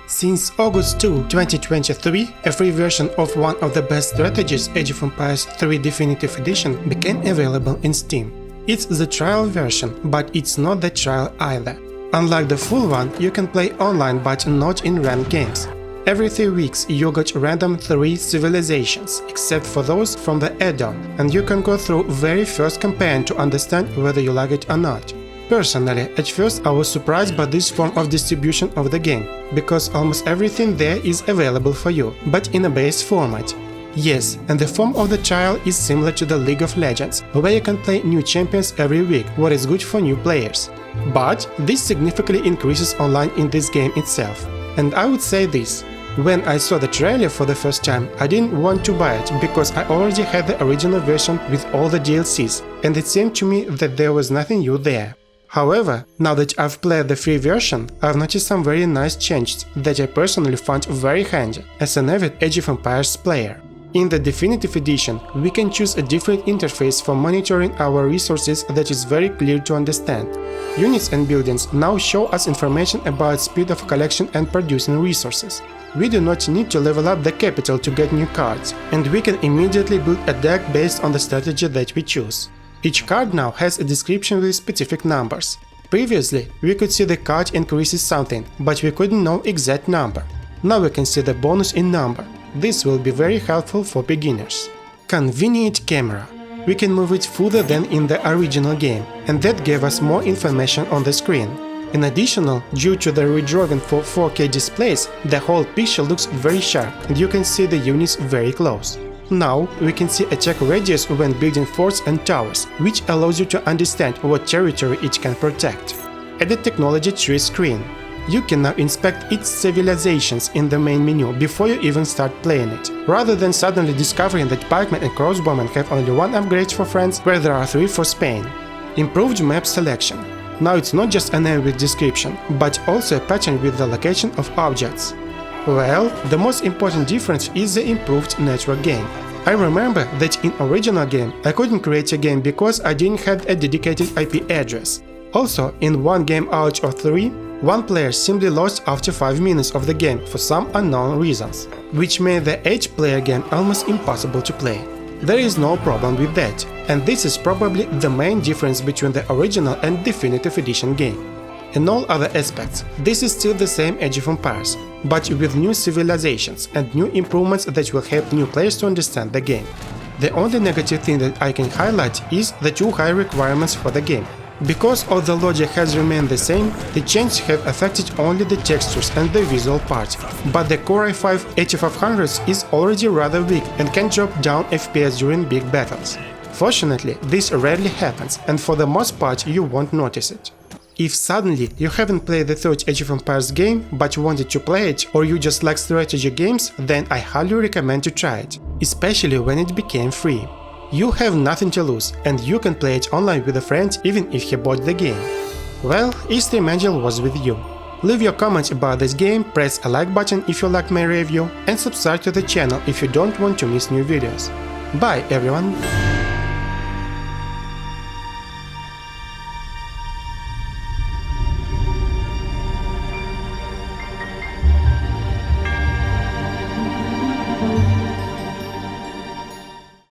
Since August 2, 2023, a free version of one of the best strategies, Age of Empires 3 Definitive Edition, became available in Steam. It's the trial version, but it's not the trial either. Unlike the full one, you can play online but not in ranked games. Every 3 weeks you got random 3 civilizations, except for those from the add-on, and you can go through very first campaign to understand whether you like it or not. Personally, at first I was surprised by this form of distribution of the game, because almost everything there is available for you, but in a base format. Yes, and the form of the trial is similar to the League of Legends, where you can play new champions every week, what is good for new players. But this significantly increases online in this game itself. And I would say this: when I saw the trailer for the first time, I didn't want to buy it because I already had the original version with all the DLCs, and it seemed to me that there was nothing new there. However, now that I've played the free version, I've noticed some very nice changes that I personally found very handy as an avid Age of Empires player. In the Definitive Edition, we can choose a different interface for monitoring our resources that is very clear to understand. Units and buildings now show us information about speed of collection and producing resources. We do not need to level up the capital to get new cards, and we can immediately build a deck based on the strategy that we choose. Each card now has a description with specific numbers. Previously, we could see the card increases something, but we couldn't know exact number. Now we can see the bonus in number. This will be very helpful for beginners. Convenient camera. We can move it further than in the original game, and that gave us more information on the screen. In addition, due to the redrawing for 4K displays, the whole picture looks very sharp and you can see the units very close. Now we can see attack radius when building forts and towers, which allows you to understand what territory it can protect. At the technology tree screen, you can now inspect its civilizations in the main menu before you even start playing it, rather than suddenly discovering that pikemen and crossbowmen have only 1 upgrade for France where there are 3 for Spain. Improved map selection. Now it's not just a name with description, but also a pattern with the location of objects. Well, the most important difference is the improved network game. I remember that in original game I couldn't create a game because I didn't have a dedicated IP address. Also, in 1 game out of 3, 1 player simply lost after 5 minutes of the game for some unknown reasons, which made the 8-player game almost impossible to play. There is no problem with that, and this is probably the main difference between the original and Definitive Edition game. In all other aspects, this is still the same Age of Empires, but with new civilizations and new improvements that will help new players to understand the game. The only negative thing that I can highlight is the too high requirements for the game. Because all the logic has remained the same, the changes have affected only the textures and the visual part, but the Core i5 8500 is already rather weak and can drop down FPS during big battles. Fortunately, this rarely happens, and for the most part you won't notice it. If suddenly you haven't played the third Age of Empires game but wanted to play it, or you just like strategy games, then I highly recommend to try it, especially when it became free. You have nothing to lose, and you can play it online with a friend even if he bought the game. Well, eStreamAngel was with you. Leave your comments about this game, press a like button if you liked my review, and subscribe to the channel if you don't want to miss new videos. Bye everyone!